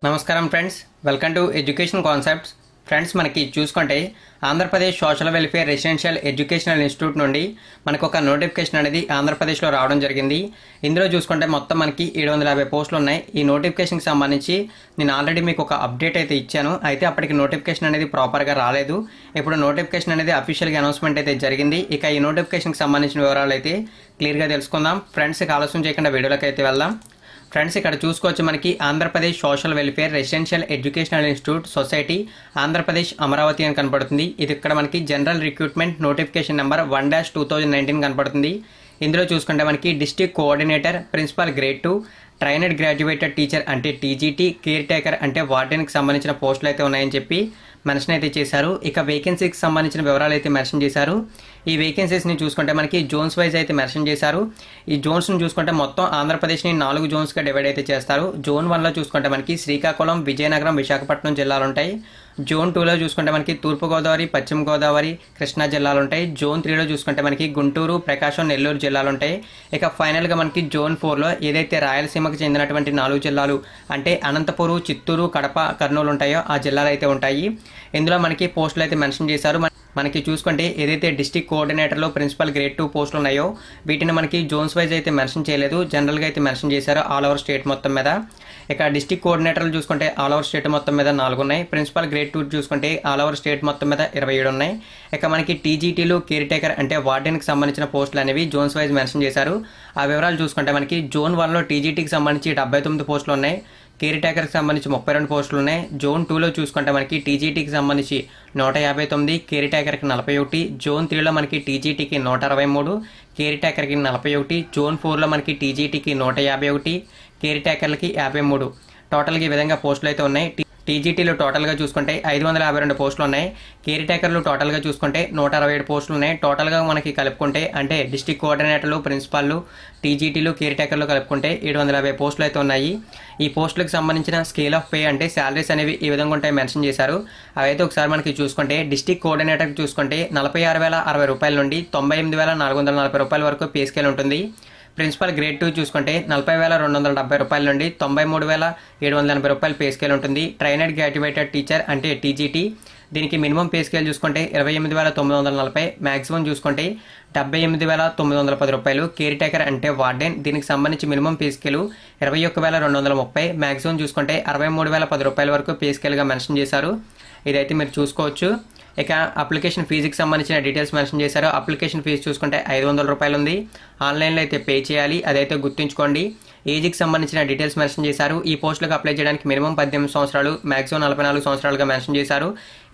నమస్కారం friends, welcome to education concepts. Friends, మనకి చూసుకుంటే Andhra Pradesh social welfare residential educational institute నుండి మనకు ఒక నోటిఫికేషన్ అనేది ఆంధ్రప్రదేశ్లో రావడం జరిగింది. ఇందులో చూసుకుంటే మొత్తం మనకి 750 పోస్టులు ఉన్నాయి. ఈ నోటిఫికేషన్కి సంబంధించి నేను ఆల్రెడీ మీకు ఒక అప్డేట్ అయితే ఇచ్చాను. అయితే అప్పటికి నోటిఫికేషన్ అనేది ప్రాపర్గా రాలేదు. ఇప్పుడు నోటిఫికేషన్ అనేది అఫీషియల్గా అనౌన్స్మెంట్ అయితే జరిగింది. ఇక ఈ నోటిఫికేషన్కి సంబంధించిన వివరాలు అయితే క్లియర్గా తెలుసుకుందాం. ఫ్రెండ్స్, ఆలస్యం చేయకుండా వీడియోలోకి అయితే వెళ్దాం. ఫ్రెండ్స్, ఇక్కడ చూసుకోవచ్చు మనకి Andhra Pradesh social welfare residential educational institute society Andhra Pradesh Amaravati అని కనపడుతుంది. ఇది ఇక్కడ మనకి జనరల్ రిక్రూట్మెంట్ నోటిఫికేషన్ నెంబర్ 1-2019 కనపడుతుంది. ఇందులో చూసుకుంటే మనకి district coordinator, principal grade 2, trained graduated teacher అంటే టీజీటీ, కేర్ టేకర్ అంటే వార్డెన్కి సంబంధించిన పోస్టులు అయితే ఉన్నాయని చెప్పి మెన్షన్ అయితే చేశారు. ఇక వేకెన్సీకి సంబంధించిన వివరాలు అయితే మెన్షన్ చేశారు. ఈ వేకెన్సీస్ని చూసుకుంటే మనకి జోన్స్ వైజ్ అయితే మెన్షన్ చేశారు. ఈ జోన్స్ని చూసుకుంటే మొత్తం ఆంధ్రప్రదేశ్ని 4 జోన్స్గా డివైడ్ అయితే చేస్తారు. జోన్ 1లో చూసుకుంటే మనకి శ్రీకాకుళం, విజయనగరం, విశాఖపట్నం జిల్లాలు ఉంటాయి. జోన్ 2లో చూసుకుంటే మనకి తూర్పుగోదావరి, పశ్చిమ గోదావరి, కృష్ణా జిల్లాలు ఉంటాయి. జోన్ 3లో చూసుకుంటే మనకి గుంటూరు, ప్రకాశం, నెల్లూరు జిల్లాలు ఉంటాయి. ఇక ఫైనల్గా మనకి జోన్ 4లో ఏదైతే రాయలసీమకు చెందినటువంటి 4 జిల్లాలు అంటే అనంతపురం, చిత్తూరు, కడప, కర్నూలు ఉంటాయో ఆ జిల్లాలు అయితే ఉంటాయి. ఇందులో మనకి పోస్టులు అయితే మెన్షన్ చేశారు. మనకి చూసుకుంటే ఏదైతే డిస్ట్రిక్ట్ కోఆర్డినేటర్లో ప్రిన్సిపల్ గ్రేడ్ 2 పోస్టులు ఉన్నాయో వీటిని మనకి జోన్స్ వైజ్ అయితే మెన్షన్ చేయలేదు. జనరల్గా అయితే మెన్షన్ చేశారు ఆల్ ఓవర్ స్టేట్ మొత్తం మీద. ఇక డిస్ట్రిక్ట్ కోఆర్డినేటర్లు చూసుకుంటే ఆల్ ఓవర్ స్టేట్ మొత్తం మీద 4 ఉన్నాయి. ప్రిన్సిపల్ గ్రేడ్ 2 చూసుకుంటే ఆల్ ఓవర్ స్టేట్ మొత్తం మీద 27 ఉన్నాయి. ఇక మనకి టీజీటీలు, కేర్ టేకర్ అంటే వార్డెన్కి సంబంధించిన పోస్టులు అనేవి జోన్స్ వైజ్ మెన్షన్ చేశారు. ఆ వివరాలు చూసుకుంటే మనకి జోన్ 1లో టీజీటీకి సంబంధించి 79 పోస్టులు ఉన్నాయి. కేర్ టేకర్కి సంబంధించి 32 పోస్టులు ఉన్నాయి. జోన్ 2లో చూసుకుంటే మనకి టీజీటీకి సంబంధించి 159, కేర్ టేకర్కి 41, జోన్ 3లో మనకి టీజీటీకి 163, కేర్ టేకర్కి 41, జోన్ 4లో మనకి టీజీటీకి 151, కేర్ టేకర్లకి 53. టోటల్గా ఈ విధంగా పోస్టులు అయితే ఉన్నాయి. టీజీటీలు టోటల్గా చూసుకుంటే 552 పోస్టులు ఉన్నాయి. కేర్ టేకర్లు టోటల్గా చూసుకుంటే 167 పోస్టులు ఉన్నాయి. టోటల్గా మనకి కలుపుకుంటే అంటే డిస్ట్రిక్ట్ కోఆర్డినేటర్లు, ప్రిన్సిపాల్లు, టీజీటీలు, కేర్ టేకర్లు కలుపుకుంటే 750 పోస్టులు అయితే ఉన్నాయి. ఈ పోస్టులకు సంబంధించిన స్కేల్ ఆఫ్ పే అంటే శాలరీస్ అనేవి ఈ విధంగా ఉంటాయి మెన్షన్ చేశారు. అవైతే ఒకసారి మనకి చూసుకుంటే డిస్ట్రిక్ట్ కోఆర్డినేటర్కి చూసుకుంటే 46,060 రూపాయల నుండి 98,440 రూపాయల వరకు పే స్కేల్ ఉంటుంది. ప్రిన్సిపల్ గ్రేడ్ 2 చూసుకుంటే 40,270 రూపాయల నుండి 93,780 రూపాయల పే స్కేల్ ఉంటుంది. ట్రైనడ్ గ్రాడ్యుయేటెడ్ టీచర్ అంటే టీజీటీ దీనికి మినిమం పే స్కేల్ చూసుకుంటే 28,940, మ్యాక్సిమం చూసుకుంటే 78,910 రూపాయలు. కేర్ టేకర్ అంటే వార్డెన్ దీనికి సంబంధించి మినిమం పే స్కేలు 21,230, మ్యాక్సిమం చూసుకుంటే 63,010 రూపాయల వరకు పే స్కేల్గా మెన్షన్ చేశారు. ఇదైతే మీరు చూసుకోవచ్చు. ఇక అప్లికేషన్ ఫీజుకి సంబంధించిన డీటెయిల్స్ మెన్షన్ చేశారు. అప్లికేషన్ ఫీజు చూసుకుంటే 500 రూపాయలు ఉంది. ఆన్లైన్లో అయితే పే చేయాలి, అదైతే గుర్తుంచుకోండి. ఏజ్కి సంబంధించిన డీటెయిల్స్ మెన్షన్ చేశారు. ఈ పోస్టులకు అప్లై చేయడానికి మినిమం 18 సంవత్సరాలు, మ్యాక్సిమం 44 సంవత్సరాలుగా మెన్షన్ చేశారు.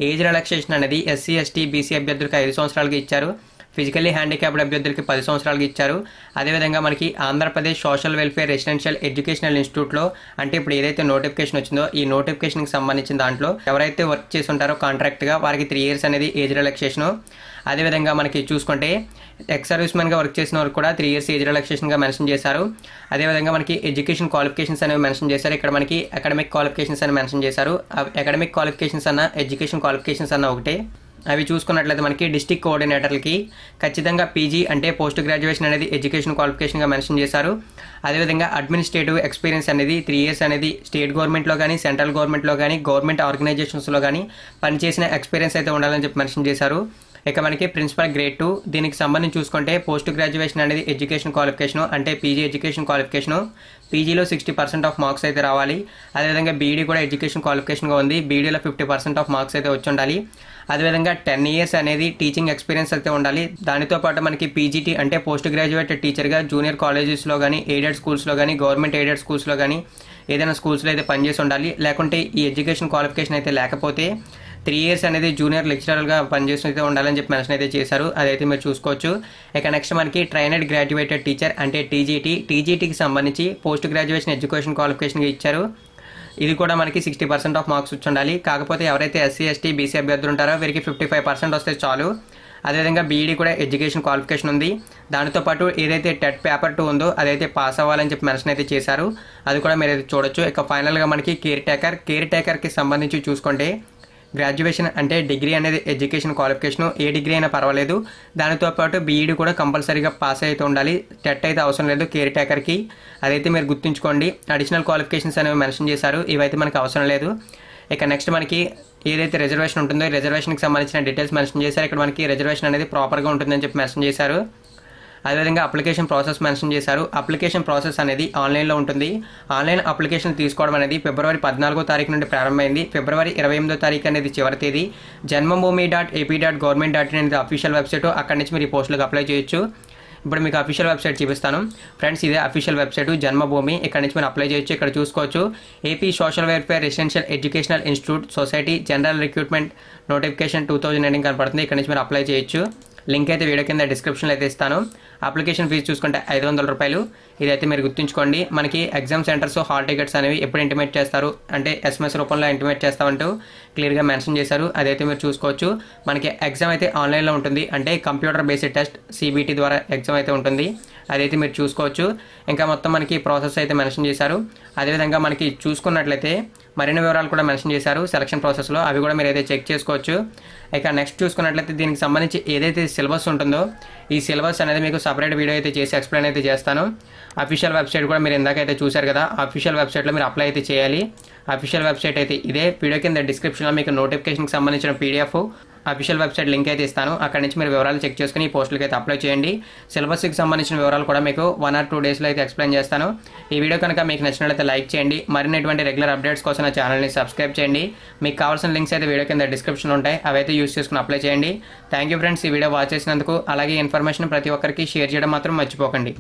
ఏజ్ రిలాక్సేషన్ అనేది ఎస్సీ, ఎస్టీ, బీసీ అభ్యర్థులకు 5 సంవత్సరాలుగా ఇచ్చారు. ఫిజికల్లీ హ్యాండిక్యాప్డ్ అభ్యర్థులకి 10 సంవత్సరాలుగా ఇచ్చారు. అదేవిధంగా మనకి Andhra Pradesh social welfare residential educational ఇన్స్టిట్యూట్లో అంటే ఇప్పుడు ఏదైతే నోటిఫికేషన్ వచ్చిందో ఈ నోటిఫికేషన్కి సంబంధించిన దాంట్లో ఎవరైతే వర్క్ చేసి ఉంటారో కాంట్రాక్ట్గా వారికి 3 years అనేది ఏజ్ రిలాక్సేషను. అదేవిధంగా మనకి చూసుకుంటే ఎక్స్ సర్వీస్మెన్గా వర్క్ చేసిన వారికి కూడా 3 years ఏజ్ రిలాక్సేషన్గా మెన్షన్ చేశారు. అదేవిధంగా మనకి ఎడ్యుకేషన్ క్వాలిఫికేషన్స్ అనేవి మెన్షన్ చేశారు. ఇక్కడ మనకి అకాడమిక్ క్వాలిఫికేషన్స్ అని మెన్షన్ చేశారు. అకాడమిక్ క్వాలిఫికేషన్స్ అన్న, ఎడ్యుకేషన్ క్వాలిఫికేషన్స్ అన్న ఒకటే. అవి చూసుకున్నట్లయితే మనకి డిస్ట్రిక్ట్ కోఆర్డినేటర్లకి ఖచ్చితంగా పీజీ అంటే పోస్ట్ గ్రాడ్యుయేషన్ అనేది ఎడ్యుకేషన్ క్వాలిఫికేషన్గా మెన్షన్ చేశారు. అదేవిధంగా అడ్మినిస్ట్రేటివ్ ఎక్స్పీరియన్స్ అనేది 3 years అనేది స్టేట్ గవర్నమెంట్లో కానీ, సెంట్రల్ గవర్నమెంట్లో కానీ, గవర్నమెంట్ ఆర్గనైజేషన్స్లో కానీ పనిచేసిన ఎక్స్పీరియన్స్ అయితే ఉండాలని చెప్పి మెన్షన్ చేశారు. ఇక మనకి ప్రిన్సిపల్ గ్రేడ్ 2 దీనికి సంబంధించి చూసుకుంటే పోస్ట్ గ్రాడ్యుయేషన్ అనేది ఎడ్యుకేషన్ క్వాలిఫికేషను అంటే పీజీ ఎడ్యుకేషన్ క్వాలిఫికేషను. పీజీలో 60% ఆఫ్ మార్క్స్ అయితే రావాలి. అదేవిధంగా బీఈడీ కూడా ఎడ్యుకేషన్ క్వాలిఫికేషన్గా ఉంది. బీఈడీలో 50% ఆఫ్ మార్క్స్ అయితే వచ్చి ఉండాలి. అదేవిధంగా 10 years అనేది టీచింగ్ ఎక్స్పీరియన్స్ అయితే ఉండాలి. దానితో పాటు మనకి పీజీటీ అంటే పోస్ట్ గ్రాడ్యుయేటెడ్ టీచర్గా జూనియర్ కాలేజెస్లో కానీ, ఎయిడెడ్ స్కూల్స్లో కానీ, గవర్నమెంట్ ఎయిడెడ్ స్కూల్స్లో కానీ ఏదైనా స్కూల్స్లో అయితే పనిచేసి ఉండాలి. లేకుంటే ఈ ఎడ్యుకేషన్ క్వాలిఫికేషన్ అయితే లేకపోతే 3 years అనేది జూనియర్ లెక్చరర్గా పనిచేసి అయితే ఉండాలని చెప్పి మెన్షన్ అయితే చేశారు. అదైతే మీరు చూసుకోవచ్చు. ఇక నెక్స్ట్ మనకి ట్రైనడ్ గ్రాడ్యుయేటెడ్ టీచర్ అంటే టీజీటీకి సంబంధించి పోస్ట్ గ్రాడ్యుయేషన్ ఎడ్యుకేషన్ క్వాలిఫికేషన్గా ఇచ్చారు. ఇది కూడా మనకి 60% ఆఫ్ మార్క్స్ వచ్చి ఉండాలి. కాకపోతే ఎవరైతే ఎస్సీ, ఎస్టీ, బీసీ అభ్యర్థులు ఉంటారో వీరికి 55% వస్తే చాలు. అదేవిధంగా బీఈడీ కూడా ఎడ్యుకేషన్ క్వాలిఫికేషన్ ఉంది. దానితో పాటు ఏదైతే టెట్ పేపర్ 2 ఉందో అదైతే పాస్ అవ్వాలని చెప్పి మెన్షన్ అయితే చేశారు. అది కూడా మీరు అయితే చూడొచ్చు. ఇక ఫైనల్గా మనకి కేర్ టేకర్కి సంబంధించి చూసుకుంటే గ్రాడ్యుయేషన్ అంటే డిగ్రీ అనేది ఎడ్యుకేషన్ క్వాలిఫికేషన్, ఏ డిగ్రీ అయినా పర్వాలేదు. దానితో పాటు బీఈడి కూడా కంపల్సరీగా పాస్ అయితే ఉండాలి. టెట్ అయితే అవసరం లేదు కేర్ టేకర్కి, అదైతే మీరు గుర్తుంచుకోండి. అడిషనల్ క్వాలిఫికేషన్స్ అనేవి మెన్షన్ చేశారు, ఇవైతే మనకు అవసరం లేదు. ఇక నెక్స్ట్ మనకి ఏదైతే రిజర్వేషన్ ఉంటుందో ఈ రిజర్వేషన్కి సంబంధించిన డీటెయిల్స్ మెన్షన్ చేశారు. ఇక్కడ మనకి రిజర్వేషన్ అనేది ప్రాపర్గా ఉంటుందని చెప్పి మెన్షన్ చేశారు. అదేవిధంగా అప్లికేషన్ ప్రాసెస్ మెన్షన్ చేశారు. అప్లికేషన్ ప్రాసెస్ అనేది ఆన్లైన్లో ఉంటుంది. ఆన్లైన్ అప్లికేషన్ తీసుకోవడం అనేది ఫిబ్రవరి 14వ తారీఖు నుండి ప్రారంభమైంది. ఫిబ్రవరి 28వ తారీఖు అనేది చివరి తేదీ. janmabhoomi.ap.government.in అనేది అఫీషియల్ వెబ్సైట్, అక్కడి నుంచి మీరు ఈ పోస్టులకు అప్లై చేయొచ్చు. ఇప్పుడు మీకు అఫీషియల్ వెబ్సైట్ చూపిస్తాను ఫ్రెండ్స్. ఇదే అఫీషియల్ వెబ్సైట్ జన్మభూమి, ఇక్కడ నుంచి మీరు అప్లై చేయొచ్చు. ఇక్కడ చూసుకోవచ్చు AP social welfare residential educational institute society general recruitment notification 2019 కనపడుతుంది. ఇక్కడ నుంచి మీరు అప్లై చేయొచ్చు. లింక్ అయితే వీడియో కింద డిస్క్రిప్షన్లో అయితే ఇస్తాను. అప్లికేషన్ ఫీజు చూసుకుంటే 500 రూపాయలు. ఇదైతే మీరు గుర్తుంచుకోండి. మనకి ఎగ్జామ్ సెంటర్స్, హాల్ టికెట్స్ అనేవి ఎప్పుడు ఇంటిమేట్ చేస్తారు అంటే SMS రూపంలో ఇంటిమేట్ చేస్తామంటూ క్లియర్గా మెన్షన్ చేశారు, అదైతే మీరు చూసుకోవచ్చు. మనకి ఎగ్జామ్ అయితే ఆన్లైన్లో ఉంటుంది, అంటే కంప్యూటర్ బేస్డ్ టెస్ట్ CBT ద్వారా ఎగ్జామ్ అయితే ఉంటుంది, అదైతే మీరు చూసుకోవచ్చు. ఇంకా మొత్తం మనకి ప్రాసెస్ అయితే మెన్షన్ చేశారు. అదేవిధంగా మనకి చూసుకున్నట్లయితే మరిన్ని వివరాలు కూడా మెన్షన్ చేశారు సెలక్షన్ ప్రాసెస్లో, అవి కూడా మీరు అయితే చెక్ చేసుకోవచ్చు. ఇక నెక్స్ట్ చూసుకున్నట్లయితే దీనికి సంబంధించి ఏదైతే సిలబస్ ఉంటుందో ఈ సిలబస్ అనేది మీకు సపరేట్ వీడియో అయితే చేసి ఎక్స్ప్లెయిన్ అయితే చేస్తాను. అఫీషియల్ వెబ్సైట్ కూడా మీరు ఇందాకైతే చూశారు కదా, అఫీషియల్ వెబ్సైట్లో మీరు అప్లై అయితే చేయాలి. అఫీషియల్ వెబ్సైట్ అయితే ఇదే. వీడియో కింద డిస్క్రిప్షన్లో మీకు నోటిఫికేషన్కి సంబంధించిన PDF అఫీషియల్ వెబ్సైట్ లింక్ అయితే ఇస్తాను, అక్కడి నుంచి మీరు వివరాలు చెక్ చేసుకుని ఈ పోస్టులకి అయితే అప్లై చేయండి. సిలబస్కి సంబంధించిన వివరాలు కూడా మీకు 1 or 2 డేస్లో అయితే ఎక్స్ప్లెయిన్ చేస్తాను. ఈ వీడియో కనుక మీకు నచ్చినట్లయితే లైక్ చేయండి. మరిన్ని రెగ్యులర్ అప్డేట్స్ కోసం నా ఛానల్ని సబ్స్క్రైబ్ చేయండి. మీకు కావాల్సిన లింక్స్ అయితే వీడియో కింద డిస్క్రిప్షన్లో ఉంటాయి, అవైతే యూస్ చేసుకుని అప్లై చేయండి. థ్యాంక్ యూ ఫ్రెండ్స్, ఈ వీడియో వాచ్ చేసినందుకు. అలాగే ఇన్ఫర్మేషన్ ప్రతి ఒక్కరికి షేర్ చేయడం మాత్రం మర్చిపోకండి.